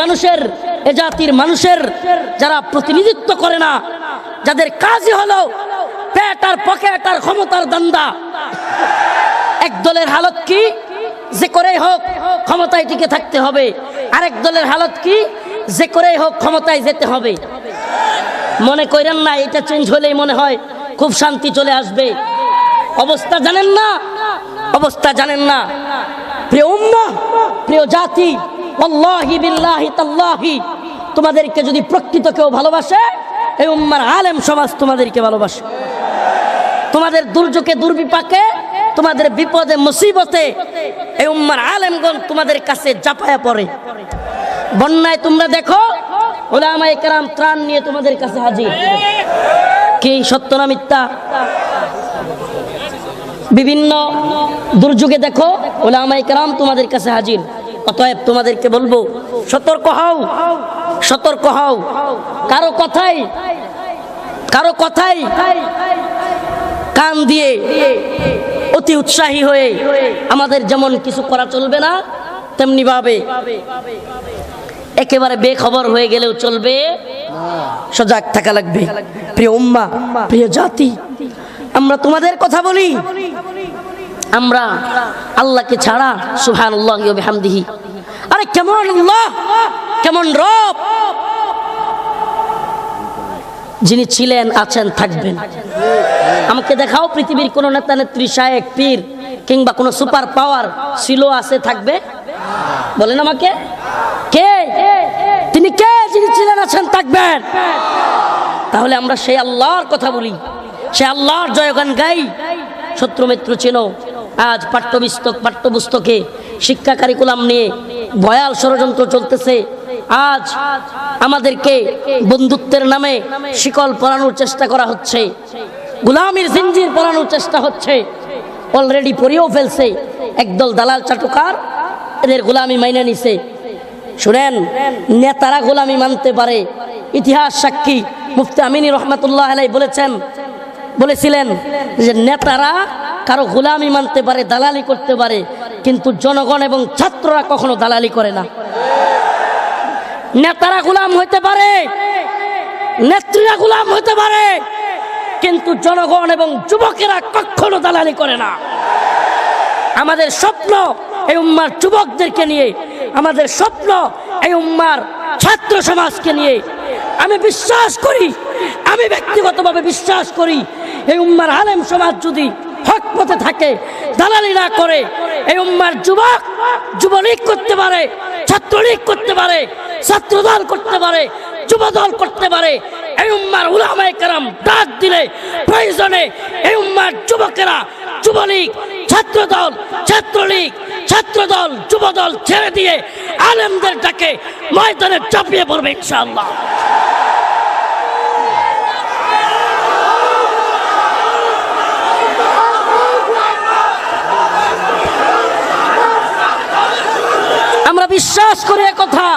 মানুষের, এ জাতির মানুষের যারা প্রতিনিধিত্ব করে না, যাদের কাজই হলো পেট আর পকেট আর ক্ষমতার দান্দা। এক দলের হালত কি, যে করেই হোক ক্ষমতায় টিকে থাকতে হবে। আরেক দলের হালত কি, যে করেই হোক ক্ষমতায় যেতে হবে। মনে করেন না এটা চেঞ্জ হলেই মনে হয় খুব শান্তি চলে আসবে। অবস্থা জানেন না, অবস্থা জানেন না। প্রিয় উম্মাহ, প্রিয় জাতি, আল্লাহি বিল্লাহি তাল্লাহি, তোমাদেরকে যদি প্রকৃত কেউ ভালোবাসে, এই উম্মার আলেম সমাজ তোমাদেরকে ভালোবাসে। তোমাদের দুর্যোগে দুর্বিপাকে, তোমাদের বিপদে মুসিবতে এই উম্মার আলেমগণ তোমাদের কাছে জাপায়া পড়ে। বন্যায় তোমরা দেখো উলামায়ে কেরাম ত্রাণ নিয়ে তোমাদের কাছে হাজির। কি সত্য না মিথ্যা? বিভিন্ন দুর্যোগে দেখো উলামায়ে কেরাম তোমাদের কাছে হাজির। অতএব তোমাদেরকে বলবো, সতর্ক হও, সতর্ক হও। কারো কথাই কান দিয়ে অতি উৎসাহী হয়ে আমাদের যেমন কিছু করা চলবে না, তেমনি ভাবে একেবারে বেখবর হয়ে গেলেও চলবে, সজাগ থাকা লাগবে। প্রিয় উম্মাহ, প্রিয় জাতি, আমরা তোমাদের কথা বলি, আমরা আল্লাহকে ছাড়া সুবহানাল্লাহি ওয়া বিহামদিহি, আরে কেমন আল্লাহ, কেমন রব, যিনি ছিলেন, আছেন, থাকবেন। আমাকে দেখাও পৃথিবীর কোন নেতা নেত্রী, শায়েখ, পীর কিংবা কোন সুপার পাওয়ার ছিল, আছে, থাকবে? বলেন আমাকে, কে? তিনি কে যিনি ছিলেন, আছেন, থাকবেন? তাহলে আমরা সেই আল্লাহর কথা বলি, সে আল্লাহর জয়গান গাই। শত্রু মিত্র চেনো। আজ পাঠ্যপুস্তকে শিক্ষা কারিকুলাম নিয়ে ভয়াল ষড়যন্ত্র চলতেছে। আজ আমাদেরকে বন্ধুত্বের নামে শিকল পরানোর চেষ্টা করা হচ্ছে, গোলামির জিঞ্জির পরানোর চেষ্টা হচ্ছে। অলরেডি পরিয়েও ফেলছে। একদল দালাল চাটুকার এদের গোলামি মাইনে নিছে। শুনেন, নেতারা গোলামি মানতে পারে। ইতিহাস সাক্ষী মুফতি আমিনী রহমাতুল্লাহ আলাইহি বলেছিলেন যে নেতারা কারো গোলামি মানতে পারে, দালালি করতে পারে, কিন্তু জনগণ এবং ছাত্ররা কখনো দালালি করে না। নেতারা গোলাম হইতে পারে, নেত্রীরা গোলাম হইতে পারে, কিন্তু জনগণ এবং যুবকেরা কখনো দালালি করে না। আমাদের স্বপ্ন এই উম্মার যুবকদেরকে নিয়ে, আমাদের স্বপ্ন এই উম্মার ছাত্র সমাজকে নিয়ে। আমি বিশ্বাস করি, আমি ব্যক্তিগতভাবে বিশ্বাস করি, এই উম্মার আলেম সমাজ যদি হক পথে থাকে, দালালি না করে, এই উম্মার যুবক যুবলীগ করতে পারে, ছাত্রলীগ করতে পারে, ছাত্রদল করতে পারে, যুবদল করতে পারে। এই উম্মার উলামায়ে কেরাম ডাক দিলে প্রয়োজনে এই উম্মার যুবকেরা যুবলীগ, ছাত্রদল, ছাত্রলীগ, ছাত্রদল, যুবদল ছেড়ে দিয়ে আলেমদের ডাকে ময়দানে চাপিয়ে পড়বে ইনশাআল্লাহ। আমরা বিশ্বাস করি একথা,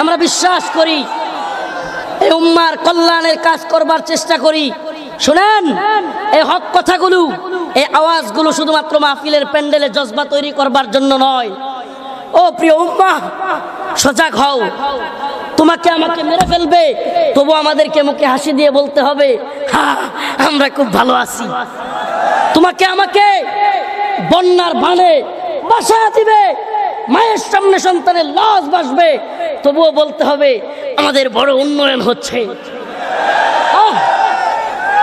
আমরা বিশ্বাস করি, এই উম্মার কল্যাণের কাজ করবার চেষ্টা করি। শুনেন, এই হক কথাগুলো, এই আওয়াজগুলো শুধুমাত্র মাহফিলের প্যান্ডেলে জজবা তৈরি করবার জন্য নয়। ও প্রিয় উম্মাহ, সজাগ হও। তোমাকে আমাকে মেরে ফেলবে, তবু আমাদেরকে মুখে হাসি দিয়ে বলতে হবে, হ্যাঁ আমরা খুব ভালো আছি। তোমাকে আমাকে বন্যার বানে বাসায় দিবে, মায়ের সামনে সন্তানের লাশ ভাসবে, তবুও বলতে হবে আমাদের বড় উন্নয়ন হচ্ছে।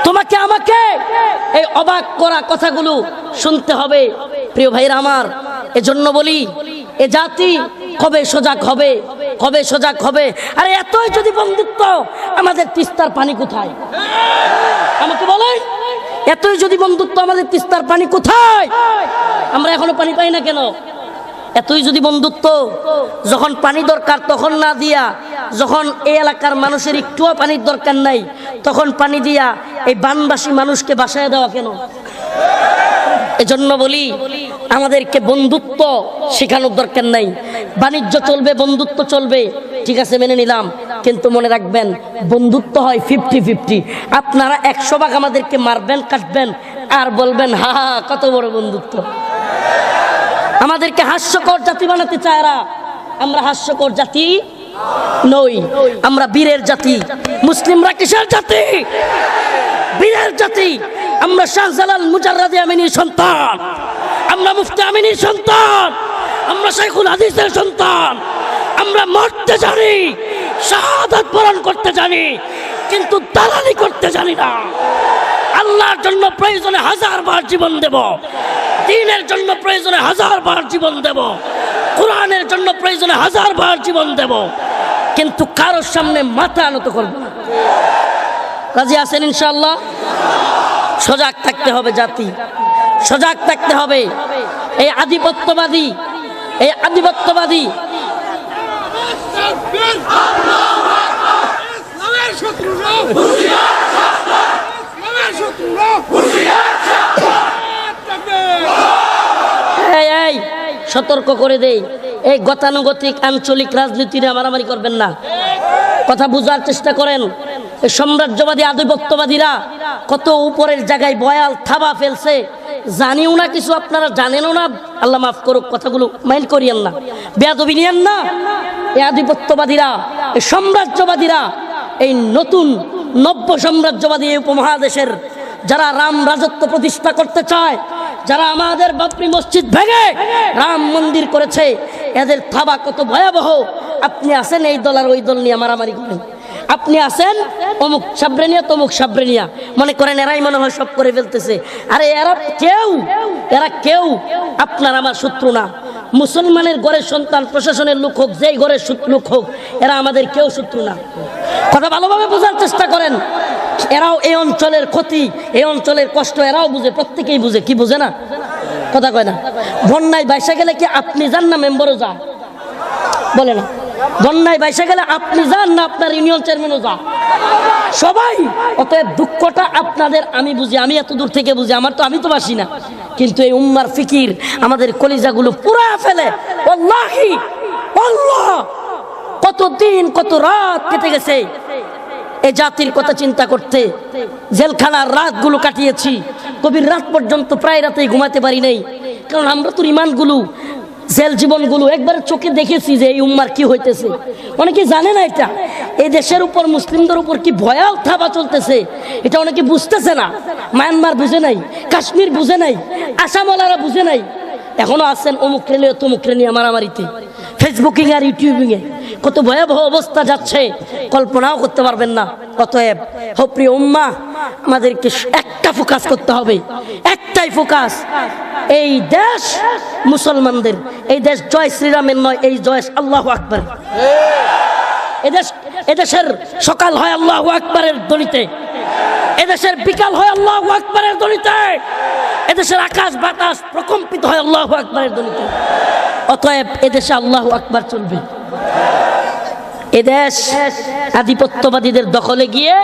তোমাকে আমাকে এই অবাক করা কথাগুলো শুনতে হবে। প্রিয় ভাইরা আমার, এজন্য বলি, এ জাতি কবে সজাগ হবে, কবে সজাগ হবে? আরে এতই যদি বন্ধুত্ব, আমাদের তিস্তার পানি কোথায়? আমাকে বলেন, এতই যদি বন্ধুত্ব, আমাদের তিস্তার পানি কোথায়? আমরা এখনো পানি পাই না কেন? এতই যদি বন্ধুত্ব, যখন পানি দরকার তখন না দিয়া, যখন এই এলাকার মানুষের একটুও পানির দরকার নাই তখন পানি দিয়া এই বানবাসী মানুষকে বাসায় দেওয়া কেন? এজন্য বলি, আমাদেরকে বন্ধুত্ব শেখানোর দরকার নাই। বাণিজ্য চলবে, বন্ধুত্ব চলবে, ঠিক আছে মেনে নিলাম, কিন্তু মনে রাখবেন বন্ধুত্ব হয় 50-50। আপনারা 100 ভাগ আমাদেরকে মারবেন, কাটবেন, আর বলবেন হা হা কত বড় বন্ধুত্ব। আমাদেরকে হাস্যকর জাতি বানাতে চায় এরা। আমরা হাস্যকর জাতি নই। আমরা বীরের জাতি। মুসলিমরা কিসের জাতি? বীরের জাতি। আমরা শাহজালাল মুজাররাদে আমিনীর সন্তান, আমরা মুফতি আমিনীর সন্তান, আমরা শাইখুল হাদিসের সন্তান। আমরা মরতে জানি, শাহাদাত বরণ করতে জানি, কিন্তু দালালি করতে জানি না। আল্লাহর জন্য প্রয়োজনে 1000 বার জীবন দেব, দ্বীনের জন্য প্রয়োজনে 1000 বার জীবন দেব, কোরআনের জন্য প্রয়োজনে 1000 বার জীবন দেব, কিন্তু কারোর সামনে মাথা নত করব না। রাজি আছেন ইনশাআল্লাহ? সজাগ থাকতে হবে জাতি, সজাগ থাকতে হবে। এই আধিপত্যবাদী এই সতর্ক করে দেই, এই গতানুগতিক আঞ্চলিক রাজনীতিরে মারামারি করবেন না। কথা বুঝার চেষ্টা করেন। এই সাম্রাজ্যবাদী আধিপত্যবাদীরা কত উপরের জায়গায় বয়াল থাবা ফেলছে, জানিও না কিছু, আপনারা জানেনও না। আল্লাহ মাফ করুক, কথাগুলো মাইল করিয়েন না, বেয়াদবি নিয়েন না। এই আধিপত্যবাদীরা, এই সাম্রাজ্যবাদীরা, এই নতুন নব্য সাম্রাজ্যবাদী এই উপমহাদেশের যারা রাম রাজত্ব প্রতিষ্ঠা করতে চায়, যারা আমাদের বাবরি মসজিদ ভেঙে রাম মন্দির করেছে, এদের থাবা কত ভয়াবহ। আপনি আছেন এই দল আর ওই দল নিয়ে মারামারি করেন, আপনি আছেন অমুক সাবরেনিয়া তমুক সাবরেনিয়া, মনে করেন এরাই মনে হয় সব করে ফেলতেছে। আরে এরা কেউ আপনার আমার শত্রু না। মুসলমানের ঘরের সন্তান, প্রশাসনের লোক হোক, যেই ঘরের লোক হোক, এরা আমাদের কেউ শত্রু না। কথা ভালোভাবে বোঝার চেষ্টা করেন। এরাও এই অঞ্চলের ক্ষতি, এই অঞ্চলের কষ্ট এরাও বুঝে, প্রত্যেকেই বুঝে। কি বুঝে না? কথা কয় না। বন্যায় বাইসা গেলে কি আপনি যান না মেম্বারও যা? বলে না। বন্যায় বাইসা গেলে আপনি যান না আপনার ইউনিয়ন চেয়ারম্যানও যা? সবাই। অতএব দুঃখটা আপনাদের আমি বুঝি, আমি এত দূর থেকে বুঝি, আমি তো বাসি না, কিন্তু এই উম্মার ফিকির আমাদের কলিজাগুলো পুরা ফেলে। ওয়াল্লাহি আল্লাহ, কত দিন কত রাত কেটে গেছে এই জাতির কথা চিন্তা করতে। জেলখানার রাতগুলো কাটিয়েছি, গভীর রাত পর্যন্ত, প্রায় রাতেই ঘুমাতে পারি নাই। কারণ আমরা তো ইমানগুলো, জেল জীবনগুলো একবার চোখে দেখেছি যে এই উম্মার কি হইতেছে। অনেকে জানে না এটা। এই দেশের উপর, মুসলিমদের উপর কি ভয়াল থাবা চলতেছে, এটা অনেকে বুঝতেছে না। মায়ানমার বুঝে নাই, কাশ্মীর বুঝে নাই, আসামওয়ালারা বুঝে নাই। এখনো আছেন অমুক ট্রেনে তমুক ট্রেনে মারামারিতে, ফেসবুকিং আর ইউটিউবিংয়ে কত ভয়াবহ অবস্থা যাচ্ছে, কল্পনাও করতে পারবেন না। অতএব ও প্রিয় উম্মাহ, আমাদেরকে একটা ফোকাস করতে হবে, একটাই ফোকাস। এই দেশ মুসলমানদের, এই দেশ জয় শ্রীরামের নয়, এই জয় আল্লাহু আকবার। এদেশের সকাল হয় আল্লাহু আকবারের ধ্বনিতে, এদেশের বিকাল হয় আল্লাহু আকবারের ধ্বনিতে, এদেশের আকাশ বাতাস প্রকম্পিত হয় আল্লাহু আকবারের ধ্বনিতে। অতএব এদেশে আল্লাহু আকবার চলবে। এদেশ আধিপত্যবাদীদের দখলে গিয়ে